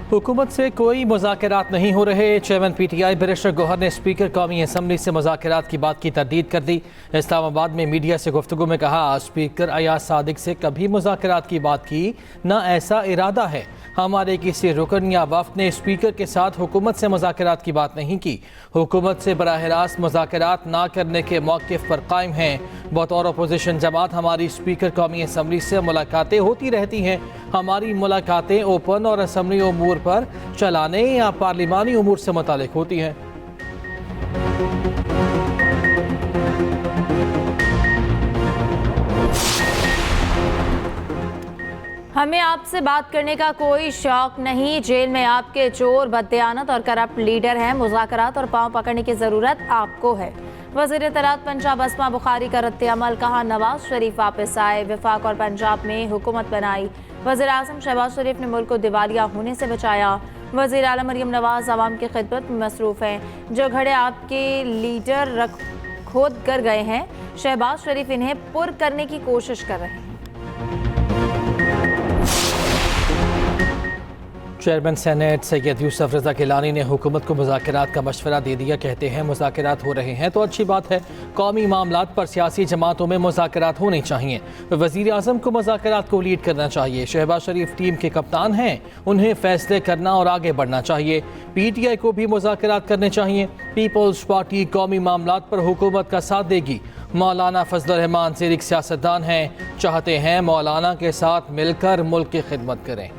हुकूमत से कोई मुज़ाकरात नहीं हो रहे। चेयरमैन PTI बैरिस्टर गौहर ने स्पीकर कौमी असम्बली से मुज़ाकरात की बात की तरदीद कर दी। इस्लामाबाद में मीडिया से गुफ्तगू में कहा, स्पीकर अयाज सादिक से कभी मुज़ाकरात की बात की न ऐसा इरादा है। हमारे किसी रुकन या वफ़द ने स्पीकर के साथ हुकूमत से मुज़ाकरात की बात नहीं की। हुकूमत से बराह रास्त मुज़ाकरात ना करने के मौक़िफ़ पर कायम हैं। बतौर अपोजिशन जमात हमारी स्पीकर कौमी असम्बली से मुलाकातें होती रहती हैं। हमारी मुलाकातें ओपन और असम्बली उमूर पर चलाने या पार्लिमानी उमूर से मुतालिक होती हैं। हमें आपसे बात करने का कोई शौक नहीं। जेल में आपके चोर, बददियानत और करप्ट लीडर हैं। मुज़ाकरात और पांव पकड़ने की ज़रूरत आपको है। वज़ीर इत्तलात पंजाब अस्मा बुखारी का रद्द-ए-अमल, कहा नवाज शरीफ वापस आए, वफाक और पंजाब में हुकूमत बनाई। वज़ीर आज़म शहबाज शरीफ ने मुल्क को दिवालिया होने से बचाया। वज़ीर आला मरियम नवाज आवाम की खिदमत में मसरूफ़ हैं। जो घड़े आपके लीडर खोद कर गए हैं, शहबाज शरीफ इन्हें पुर करने की कोशिश कर रहे हैं। चेयरमैन सेनेट सैयद यूसुफ रज़ा गिलानी ने हुकूमत को मुज़ाकरात का मशवरा दे दिया। कहते हैं मुज़ाकरात हो रहे हैं तो अच्छी बात है। कौमी मामलात पर सियासी जमातों में मुज़ाकरात होने चाहिए। वज़ीर आज़म को मुज़ाकरात को लीड करना चाहिए। शहबाज शरीफ टीम के कप्तान हैं, उन्हें फैसले करना और आगे बढ़ना चाहिए। PTI को भी मुज़ाकरात करने चाहिए। पीपल्स पार्टी कौमी मामलात पर हुकूमत का साथ देगी। मौलाना फजलुर रहमान सिरिक सियासतदान हैं, चाहते हैं मौलाना के साथ मिलकर मुल्क की खिदमत करें।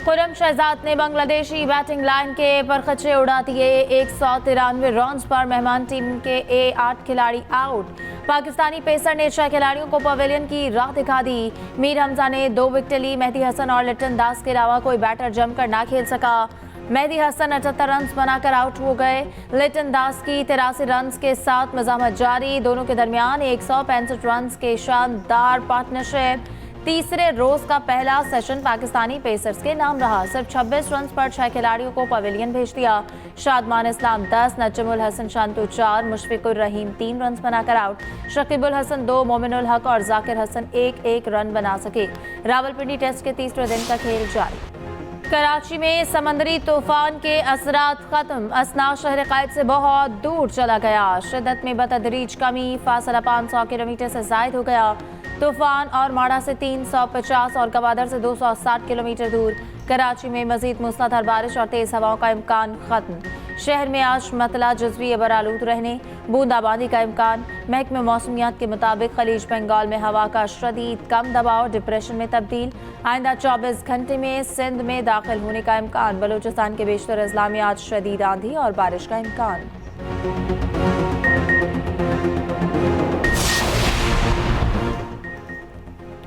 खुर्रम शहजाद ने बांग्लादेशी बैटिंग लाइन के परखचे उड़ा दिए। 193 रन्स पर मेहमान टीम के 8 खिलाड़ी आउट। पाकिस्तानी पेसर ने 6 खिलाड़ियों को पवेलियन की राह दिखा दी। मीर हमजा ने 2 विकेटें ली। मेहदी हसन और लिटन दास के अलावा कोई बैटर जमकर ना खेल सका। मेहदी हसन 78 रन्स बनाकर आउट हो गए। लिटन दास की 83 रन्स के साथ मज़ाहमत जारी। दोनों के दरमियान 165 रन्स के शानदार पार्टनरशिप। तीसरे रोज का पहला सेशन पाकिस्तानी पेसर्स के नाम रहा। सिर्फ 26 रन्स पर 6 खिलाड़ियों को पवेलियन भेज दिया। शादमान इस्लाम 10, नजमुल हसन शांतु 4, मुशफिकुर रहीम 3 रन्स बनाकर आउट। शकीबुल हसन 2, मोमिनुल हक और जाकिर हसन 1-1 रन बना सके। रावलपिंडी टेस्ट के तीसरे दिन का खेल जारी। कराची में समंदरी तूफान के असरात खत्म। असना शहर क़ैद से बहुत दूर चला गया। शिद्दत में बतदरीज कमी, फासला 500 किलोमीटर से ज़ायद हो गया। तूफान और माड़ा से 350 और गवादर से 260 किलोमीटर दूर। कराची में मजीद मूसलाधार बारिश और तेज़ हवाओं का इम्कान खत्म। शहर में आज मतला जज़वी बरालूद रहने, बूंदाबांदी का इम्कान। महकमे मौसमियात के मुताबिक खलीज बंगाल में हवा का शदीद कम दबाव डिप्रेशन में तब्दील। आइंदा 24 घंटे में सिंध में दाखिल होने का इम्कान। बलूचिस्तान के बेशतर अजला में आज शदीद आंधी और बारिश का इम्कान।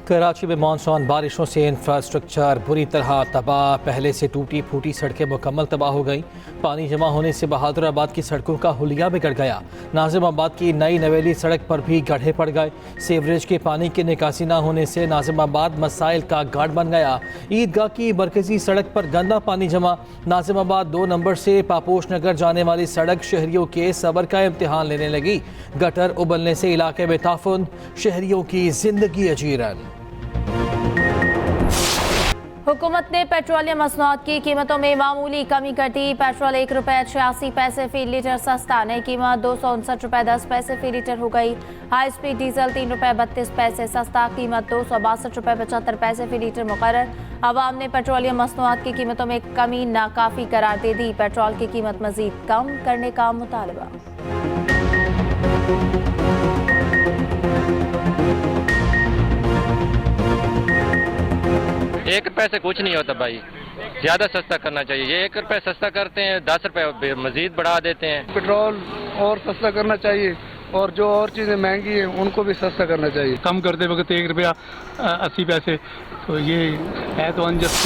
कराची में मानसून बारिशों से इंफ्रास्ट्रक्चर बुरी तरह तबाह। पहले से टूटी फूटी सड़कें मुकम्मल तबाह हो गई। पानी जमा होने से बहादुराबाद की सड़कों का हुलिया बिगड़ गया। नाजिमाबाद की नई नवेली सड़क पर भी गड्ढे पड़ गए। सीवरेज के पानी की निकासी न होने से नाजिमाबाद मसाइल का गढ़ बन गया। ईदगाह की मरकजी सड़क पर गंदा पानी जमा। नाजिमाबाद 2 नंबर से पापोश नगर जाने वाली सड़क शहरियों के सब्र का इम्तिहान लेने लगी। गटर उबलने से इलाके में ताफुन, शहरियों की जिंदगी अजीरन। हुकूमत ने पेट्रोलियम मसनूआत की कीमतों में मामूली कमी कर दी। पेट्रोल 1 रुपये 86 पैसे फी लीटर सस्ता। नई कीमत 259 रुपये 10 पैसे फी लीटर हो गई। हाई स्पीड डीजल 3 रुपये 32 पैसे सस्ता। कीमत 262 रुपये 75 पैसे फी लीटर मुकर्रर। अवाम ने पेट्रोलियम मसनूआत की कीमतों में कमी नाकाफी करार दे दी। पेट्रोल की कीमत मजीद कम करने का मुतालबा। 1 रुपये से कुछ नहीं होता भाई, ज़्यादा सस्ता करना चाहिए। ये 1 रुपये सस्ता करते हैं, 10 रुपये मजीद बढ़ा देते हैं। पेट्रोल और सस्ता करना चाहिए और जो और चीज़ें महंगी हैं उनको भी सस्ता करना चाहिए। कम करते वक्त 1 रुपया 80 पैसे, तो ये है तो अनजस्ट।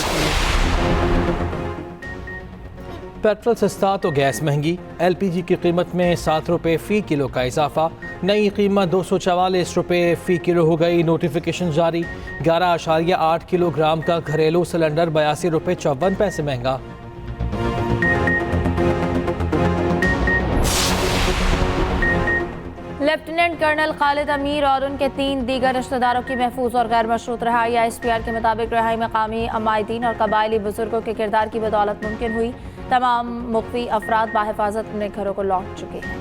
पेट्रोल सस्ता तो गैस महंगी। LPG की कीमत में 7 रुपये फ़ी किलो का इजाफा। नई कीमत 244 रुपये फ़ी किलो हो गई। नोटिफिकेशन जारी। 11.8 किलोग्राम का घरेलू सिलेंडर 82 रुपये 54 पैसे महंगा। लेफ्टिनेंट कर्नल खालिद अमीर और उनके 3 दीगर रिश्तेदारों की महफूज और गैर मशरूत रहाई। ISPR के मुताबिक रहाई मकामी अमायदीन और कबायली बुजुर्गों के किरदार की बदौलत मुमकिन हुई। तमाम मुख्फी अफराद बाहिफाजत अपने घरों को लौट चुके हैं।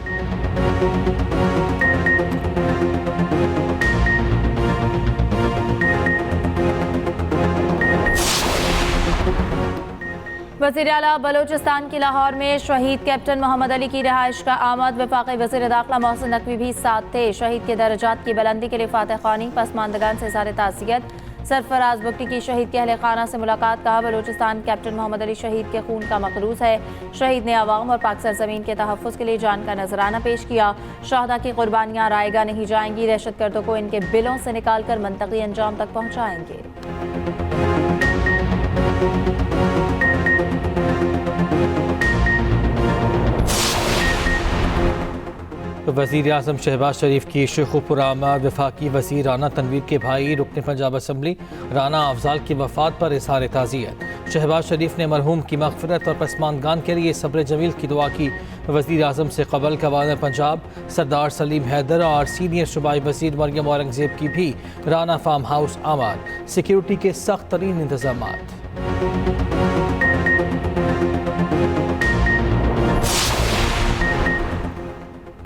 वज़ीर आला बलूचिस्तान की लाहौर में शहीद कैप्टन मोहम्मद अली की रिहाइश का आमद। वफाकी वज़ीर दाखिला मोहसिन नकवी भी साथ थे। शहीद के दर्जात की बुलंदी के लिए फातह ख़्वानी, पसमानदगान से इज़हार ताज़ियत। सरफराज बुगटी की शहीद के अहले खाना से मुलाकात। कहा, बलूचिस्तान कैप्टन मोहम्मद अली शहीद के खून का मखलूस है। शहीद ने अवाम और पाक सरज़मीन के तहफ़्फ़ुज़ के लिए जान का नजराना पेश किया। शहदा की कुर्बानियाँ रायगा नहीं जाएंगी। दहशतगर्दों को इनके बिलों से निकाल कर मंतक़ी अंजाम तक पहुँचाएंगे। वज़ीर आज़म शहबाज शरीफ की शेखुपुर आमद। वफाकी वज़ीर राना तनवीर के भाई रुकन पंजाब असम्बली राना अफजाल की वफ़ात पर इज़हार ताज़ियत। शहबाज शरीफ ने मरहूम की मग़फ़िरत और पसमानदगान के लिए सब्र जमील की दुआ की। वज़ीर आज़म से कबल गवर्नर पंजाब सरदार सलीम हैदर और सीनियर सूबाई वज़ीर मरियम औरंगज़ेब की भी राना फार्म हाउस आमद। सिक्योरिटी के सख्त तरीन इंतज़ामात।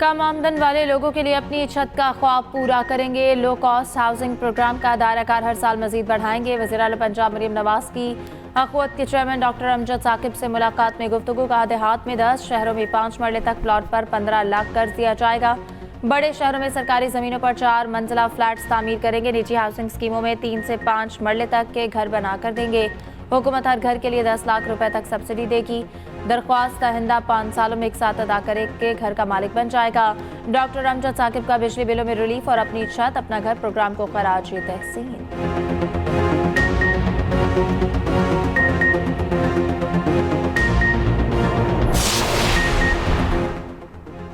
कम आमदन वाले लोगों के लिए अपनी छत का ख्वाब पूरा करेंगे। लो कॉस्ट हाउसिंग प्रोग्राम का दायराकार हर साल मजीद बढ़ाएंगे। वज़ीर आला पंजाब मरियम नवाज की अखवत के चेयरमैन डॉक्टर अमजद साकिब से मुलाकात में गुफ्तगू। कहा, देहात में 10 शहरों में 5 मरले तक प्लॉट पर 15 लाख कर्ज दिया जाएगा। बड़े शहरों में सरकारी ज़मीनों पर 4 मंजिला फ्लैट्स तामीर करेंगे। निजी हाउसिंग स्कीमों में 3 से 5 मरले तक के घर बना कर देंगे। हुकूमत हर घर के लिए 10 लाख रुपए तक सब्सिडी देगी। दरख्वास्त दहिंदा 5 सालों में एक साथ अदा करके घर का मालिक बन जाएगा। डॉक्टर अमजद साकिब का बिजली बिलों में रिलीफ और अपनी छत अपना घर प्रोग्राम को खराज तहसीन।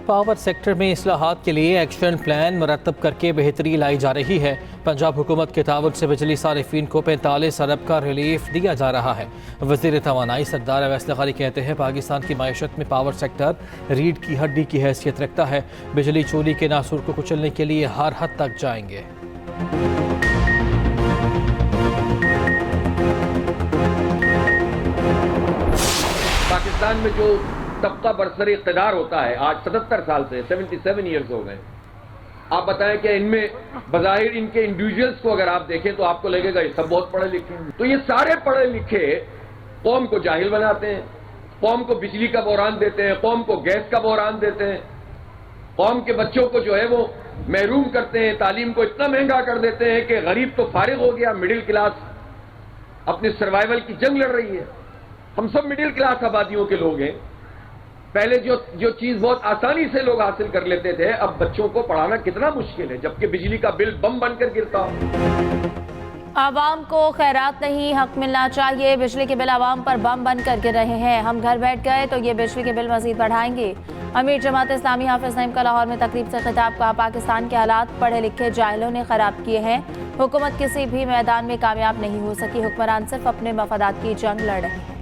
पावर सेक्टर में इस्लाहात के लिए एक्शन प्लान मुरतब करके बेहतरी लाई जा रही है। पंजाब हुकूमत के ताउन से बिजली सारिफीन को 45 अरब का रिलीफ दिया जा रहा है। वज़ीर तवानाई सरदार अवैस लग़ारी कहते हैं, पाकिस्तान की मायशत में पावर सेक्टर रीढ़ की हड्डी की हैसियत रखता है। बिजली चोरी के नासूर को कुचलने के लिए हर हद तक जाएंगे। पाकिस्तान में जो तबका बरसर इक़्तिदार होता है, आज 77 साल से 77 ईयर्स हो गए। आप बताएं कि इनमें बज़ाहिर इनके इंडिविजुअल्स को अगर आप देखें तो आपको लगेगा ये सब बहुत पढ़े लिखे हैं। तो ये सारे पढ़े लिखे कौम को जाहिल बनाते हैं, कौम को बिजली का बहरान देते हैं, कौम को गैस का बहरान देते हैं, कौम के बच्चों को जो है वो महरूम करते हैं, तालीम को इतना महंगा कर देते हैं कि गरीब तो फारिग हो गया, मिडिल क्लास अपनी सर्वाइवल की जंग लड़ रही है। हम सब मिडिल क्लास आबादियों के लोग हैं। पहले जो चीज बहुत आसानी से लोग हासिल कर लेते थे, अब बच्चों को पढ़ाना कितना मुश्किल है, जबकि बिजली का बिल बम बनकर गिरता हो। आवाम को खैरात नहीं, हक मिलना चाहिए। बिजली के बिल आवाम पर बम बनकर गिर रहे हैं। हम घर बैठ गए तो ये बिजली के बिल मजीद बढ़ाएंगे। अमीर जमात इस्लामी हाफिज नईम का लाहौर में तकरीब से खिताब। कहा, पाकिस्तान के हालात पढ़े लिखे जाहिलों ने खराब किए हैं। हुकूमत किसी भी मैदान में कामयाब नहीं हो सकी। हुक्मरान सिर्फ अपने मफादात की जंग लड़ रहे हैं।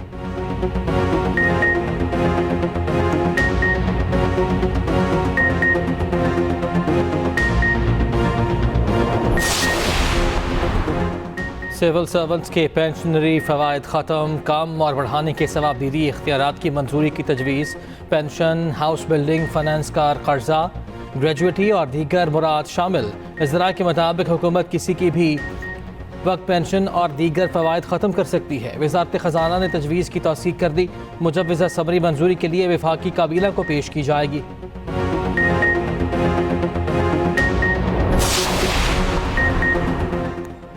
सिविल सर्वेंट्स के पेंशनरी फ़वाइद ख़त्म। कम और बढ़ाने के सवाबदीदी इख्तियारात की मंजूरी की तजवीज़। पेंशन, हाउस बिल्डिंग, फाइनेंस का कर्जा, ग्रेजुएटी और दीगर मुराद शामिल। इज़रा के मुताबिक हुकूमत किसी की भी वक्त पेंशन और दीगर फ़वाइद ख़त्म कर सकती है। वज़ारत ख़जाना ने तजवीज़ की तौसीक कर दी। मुजव्वज़ा समरी मंजूरी के लिए वफाकी काबीना को पेश की जाएगी।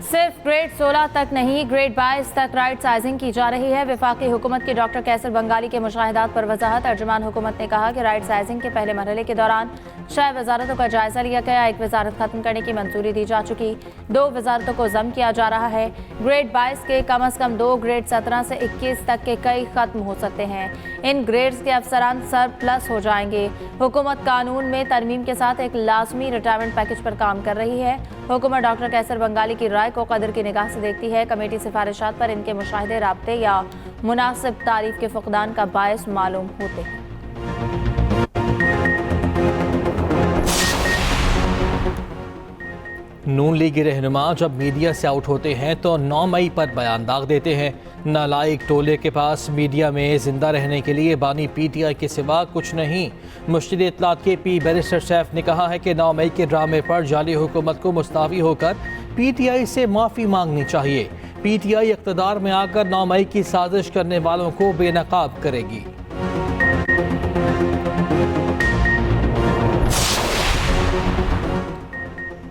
सिर्फ ग्रेड 16 तक नहीं, ग्रेड 22 तक राइट साइजिंग की जा रही है। वफाकी हुकूमत के डॉक्टर कैसर बंगाली के मुशाहिदात पर वजाहत। तर्जुमान हुकूमत ने कहा कि राइट साइजिंग के पहले मरहले के दौरान 6 वजारतों का जायजा लिया गया। 1 वजारत खत्म करने की मंजूरी दी जा चुकी, 2 वजारतों को जम किया जा रहा है। ग्रेड 22 के कम अज कम 2, ग्रेड 17 से 21 तक के कई खत्म हो सकते हैं। इन ग्रेड्स के अफसरान सरप्लस हो जाएंगे। हुकूमत कानून में तरमीम के साथ एक लाजमी रिटायरमेंट पैकेज पर काम कर रही है। हुकूमत डॉक्टर कैसर बंगाली की राय को कदर की निगाह से देखती है। कमेटी सिफारिशात पर इनके मुशाहिदे, राब्ते या मुनासिब तारीफ के फुकदान का बायस मालूम होते हैं। नून लीगी रहनुमा जब मीडिया से आउट होते हैं तो 9 मई पर बयान दाग देते हैं। नालायक टोले के पास मीडिया में जिंदा रहने के लिए बानी पीटीआई के सिवा कुछ नहीं। मुश्तिल इत्तलात के पी बैरिस्टर सैफ ने कहा है कि 9 मई के ड्रामे पर जाली हुकूमत को मुस्तावी होकर पीटीआई से माफ़ी मांगनी चाहिए। पीटीआई इक़्तिदार में आकर 9 मई की साजिश करने वालों को बेनकाब करेगी।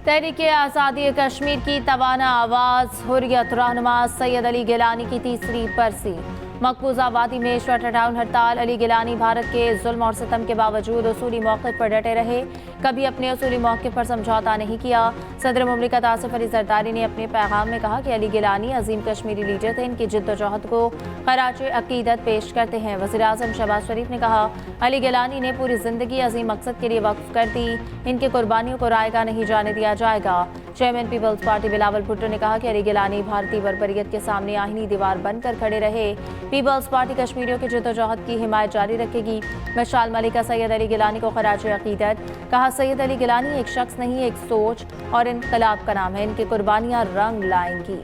तहरीक आज़ादी कश्मीर की तवाना आवाज़ हुर्रियत रहनुमा सैयद अली गिलानी की तीसरी बरसी। मकबूजा वादी में शटडाउन हड़ताल। अली गिलानी भारत के जुल्म और सितम के बावजूद उसूली मौक़िफ़ पर डटे रहे, कभी अपने उसूली मौक़िफ़ पर समझौता नहीं किया। सदर मुमलिकत आसिफ अली जरदारी ने अपने पैगाम में कहा कि अली गिलानी अजीम कश्मीरी लीडर थे, इनकी जिद्दोजहद को खराज अकीदत पेश करते हैं। वज़ीर आज़म शहबाज शरीफ ने कहा अली गिलानी ने पूरी ज़िंदगी अजीम मकसद के लिए वक्फ कर दी, इनकी कुर्बानियों को रायगा नहीं जाने दिया जाएगा। Chairman people's party Bilawal Bhutto ने कहा कि अली गिलानी भारतीय बर्बरियत के सामने आहिनी दीवार बनकर खड़े रहे। पीपल्स पार्टी कश्मीरियों की जिद्दोजहद की हिमायत जारी रखेगी। मशाल मलिका सैयद अली गिलानी को खराज अकीदत। कहा सैयद अली गिलानी एक शख्स नहीं, एक सोच और इनकलाब का नाम है, इनकी कुर्बानियां रंग लाएंगी।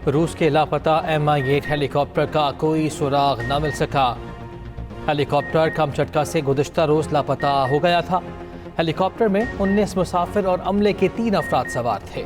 रूस के लापता MI-8 हेलीकॉप्टर का कोई सुराग न मिल सका। हेलीकॉप्टर कमचटका से गुज़िश्ता रोज़ लापता हो गया था। हेलीकॉप्टर में 19 मुसाफिर और अमले के 3 अफराद सवार थे।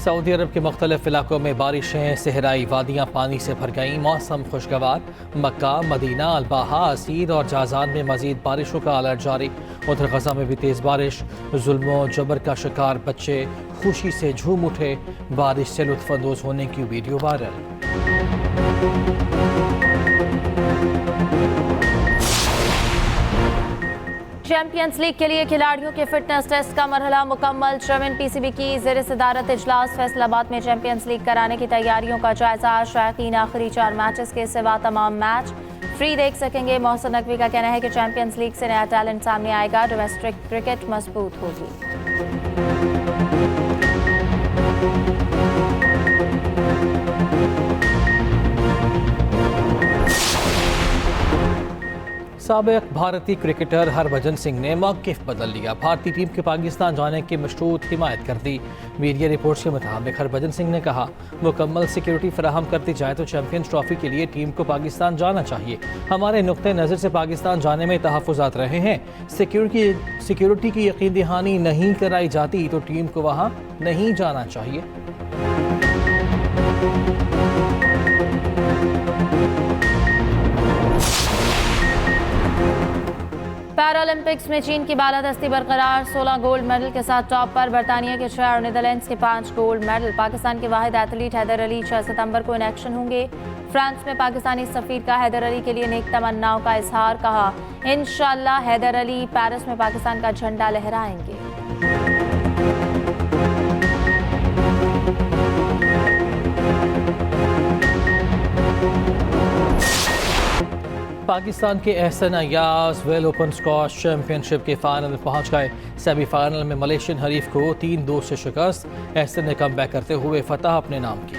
सऊदी अरब के मुख्तलिफ इलाकों में बारिशें, सहराई वादियाँ पानी से भर गईं। मौसम खुशगवार। मक्का, मदीना, अलबाहा, असीर और जाजान में मजीद बारिशों का अलर्ट जारी। उधर गजा में भी तेज़ बारिश। जुल्म जबर का शिकार बच्चे खुशी से झूम उठे। बारिश से लुत्फानंदोज होने की वीडियो वायरल। चैंपियंस लीग के लिए खिलाड़ियों के फिटनेस टेस्ट का मरहला मुकम्मल। चेयरमैन पीसीबी की ज़ेर सदारत इजलास। फैसलाबाद में चैंपियंस लीग कराने की तैयारियों का जायजा। शायकीन आखिरी 4 मैचेस के सिवा तमाम मैच फ्री देख सकेंगे। मोहसिन नकवी का कहना है कि चैंपियंस लीग से नया टैलेंट सामने आएगा, डोमेस्टिक क्रिकेट मजबूत होगी। साबिक भारतीय क्रिकेटर हरभजन सिंह ने मौक़िफ़ बदल लिया। भारतीय टीम के पाकिस्तान जाने की मशरूत हिमायत कर दी। मीडिया रिपोर्ट्स के मुताबिक हरभजन सिंह ने कहा मुकम्मल सिक्योरिटी फराहम कर दी जाए तो चैंपियंस ट्रॉफी के लिए टीम को पाकिस्तान जाना चाहिए। हमारे नुक्ते नज़र से पाकिस्तान जाने में तहफ़्फ़ुज़ात रहे हैं। सिक्योरिटी की यकीन दहानी नहीं कराई जाती तो टीम को वहाँ नहीं जाना चाहिए। पैरालंपिक्स में चीन की बालादस्ती बरकरार। 16 गोल्ड मेडल के साथ टॉप पर। बरतानिया के 6 और नीदरलैंड्स के 5 गोल्ड मेडल। पाकिस्तान के वाहिद एथलीट हैदर अली 6 सितंबर को इन एक्शन होंगे। फ्रांस में पाकिस्तानी सफीर का हैदर अली के लिए नेक तमन्नाओं का इजहार। कहा इंशाअल्लाह हैदर अली पेरिस में पाकिस्तान का झंडा लहराएंगे। पाकिस्तान के एहसन अयाज वेल ओपन स्क्वॉश चैंपियनशिप के फाइनल में पहुंच गए। सेमीफाइनल में मलेशियन हरीफ को 3-2 से शिकस्त। एहसन ने कम बैक करते हुए फतह अपने नाम की।